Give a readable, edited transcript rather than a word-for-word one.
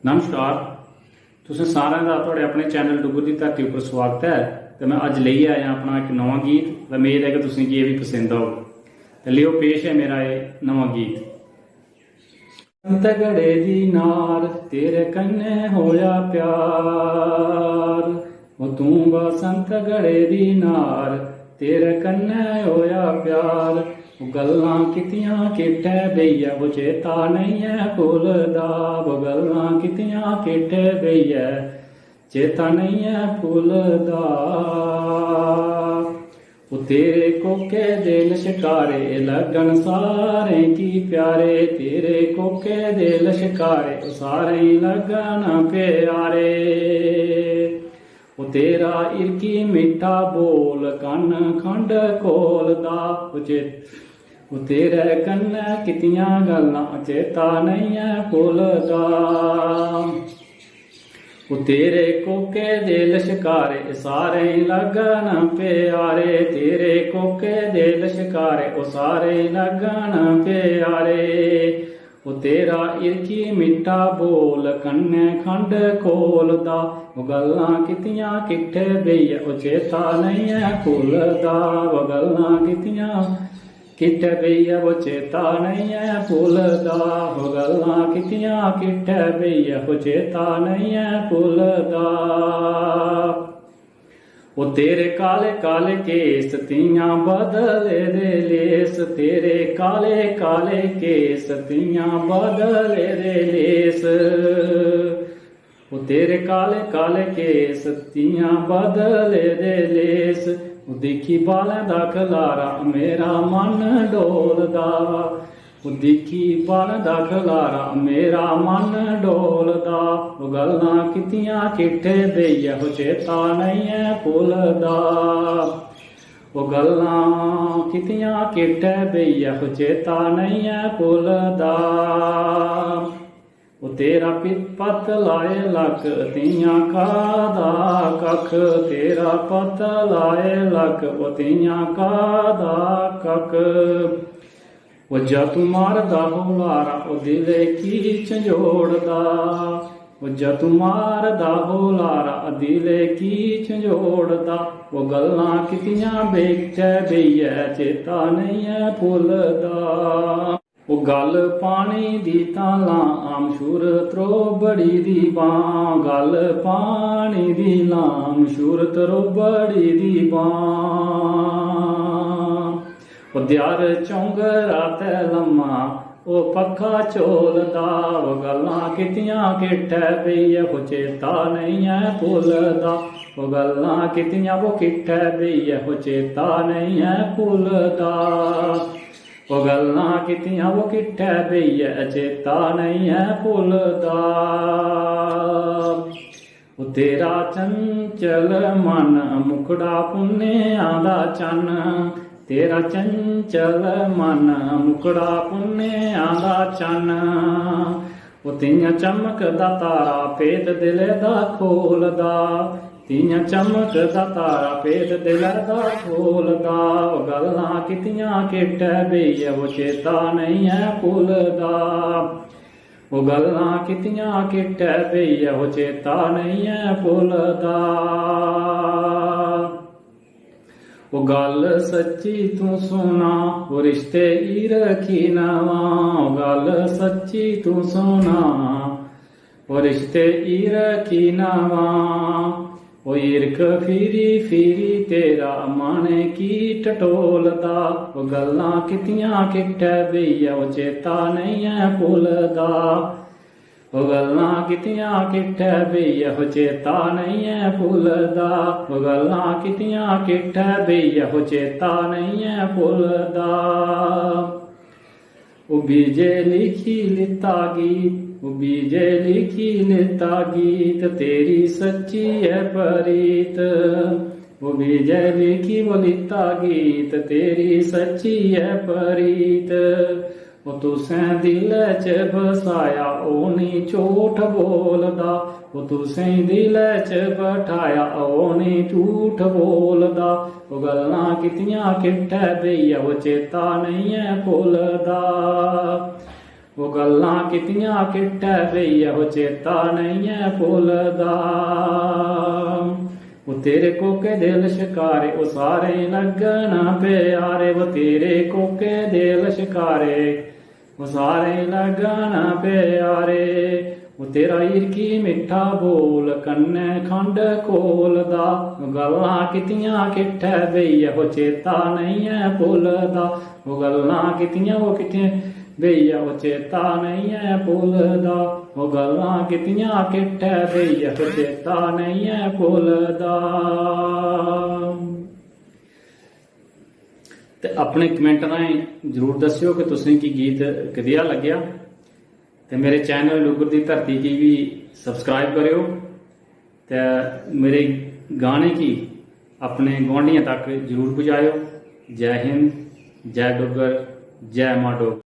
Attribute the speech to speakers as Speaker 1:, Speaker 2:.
Speaker 1: नमस्कार। तुसें सारें का तुहाडे अपने चैनल डुग्गर की धरती पर स्वागत है। तो मैं अज लेइयै आया अपना एक नवा गीत। उम्मीद है कि तुसें ये भी पसंद आओ। तो लियो पेश है मेरा ये नवा गीत। संत गड़े दी नार तेरे कन्ने होया प्यार, वो तू बसंत गड़े दी नार तेरे कन्ने होया प्यार। गल्लां कीतियां किट्ठे बेहियै वो चेता नहीं है भुलदा, वो गल्लां कीतियां किट्ठे बेहियै चेता नहीं है भुलदा। वो तेरे कोके दे लश्कारे लगन सारे की प्यारे, तेरे कोके दे लश्कारे सारे लगन प्यारे। वो तेरा इरकी मिठा बोल कन खंड खोलदा, वो तेरे कन्नै कितियां गल्लां चेता नहीं है भुलदा। वो तेरे कोके दे लश्कारे सारे लगन प्यारे, तेरे कोके दे लश्कारे ओ सारे लगन प्यारे। वो तेरा इरकी मिठा बोल कन्ने खंड खोलदा, वो गल्लां कीतियां किट्ठे बेहियै ओ चेता नहीं है भुलदा। वो गल्लां कीतियां किट्ठे बेहियै वो चेता नहीं है भुलदा। वो गल्लां कीतियां किट्ठे बेहियै वो चेता नहीं है भुलदा। वो तेरे काले काले केस तियां बदले दे लेस, तेरे काले काले केस तियां बदले दे लेस। वो तेरे काले काले केस तियां बदले दे लेस। वो दिखी बालें दा खलारा मेरा मन डोलदा, वो दिखी बालें दा खलारा मेरा मन डोलदा। वो गल्लां कीतियां किट्ठे बेहियै वो चेता नहीं है भुलदा। वो गल्लां कीतियां किट्ठे बेहियै वो चेता नहीं है भुलदा। वो तेरा पत लाए लक तियां कादा कख, तेरा पत लाए लक वो तियां कादा कख। वो जतू मारदा होलारा वो दिले की झंजोड़दा, वो जतू मारदा होलारा दिले की झंजोड़दा। वो गल्लां कीतियां बैठे बेहियै चेता नहीं है भुलदा। वो गल पानी दी लाम शुर त्रोबड़ी दी बां, गल पानी दी लाम शुर त्रोबड़ी दी बां। वो द्यार चौंगरा ते लम्मा वो पक्खा झोलदा, वो गल्लां कीतियां किट्ठे बेहियै वो चेता नहीं है भुलदा। वो गल्लां कीतियां वो किट्ठे बेहियै वो चेता नहीं है भुलदा। वो गल्लां कीतियां वो किट्ठे बेहियै चेता नहीं है भुलदा। वो तेरा चंचल मन मुखड़ा पुन्नेआं दा चन्न, तेरा चंचल मन मुखड़ा पुन्नेआं दा चन्न। वो तियां चमकदा तारा पेत दिले दा खोलदा, तियां चमकदा तारा पेत दिले दा खोलदा। वो गल्लां कीतियां किट्ठे बेहियै वो चेता नहीं है भुलदा। वो गल्लां कीतियां किट्ठे बेहियै वो चेता नहीं है भुलदा। वो गल सच्ची तू सुना वो रिश्ते ई रखी नवां, गल सच्ची तू सुना वो रिश्ते ई रखी नवां। वो इरक फिरी फिरी तेरा माने की टटोलदा, वो गल्लां कीतियां किट्ठे बेहियै वो चेता नहीं है भुलदा। वो गल्लां कीतियां किट्ठे बेहियै वो चेता नहीं है भुलदा। वो गल्लां कीतियां किट्ठे बेहियै वो चेता नहीं है भुलदा। वो बीजे लिखी लिता गीत, वो बीजे लिखी लिता गीत तेरी सच्ची है परीत। वो बीजे लिखी वो लिता गीत तेरी सच्ची है परीत। वो तुसें दिल च बसाया ओ नी झूठ बोलदा, वो तुसें दिल च बठाया ओ नी झूठ बोलदा। वो गल्लां कीतियां किट्ठे बेहियै वो चेता नहीं है भुलदा। वो गल्लां कीतियां किट्ठे बेइया वो चेता नहीं है भुलदा। वो तेरे कोके दिल शिकारे वो सारे लगन प्यारे। वो तेरे कोके दिल शिकारे वो सारे लगन प्यारे। वो तेरा इरकी मिठा बोल कन्ने खंड घोलदा। गल्लां कीतियां किट्ठे बेइया वो चेता नहीं है भुलदा। वो गल्लां कीतियां वो किट्ठे बेइया वो चेता नहीं है भुलदा। वो गल्लां कीतियां किट्ठे बेइया वो चेता नहीं है भुलदा। ते अपने कमेंट राहें जरूर दस्सियो कि तुसें की गीत कदिया लग्या। ते मेरे चैनल डुग्गर दी धरती की भी सब्सक्राइब करियो। ते मेरे गाने की अपने गुआंढियों तक जरूर पहुँचायो। जय हिंद, जय डुग्गर, जय मां डोगरी।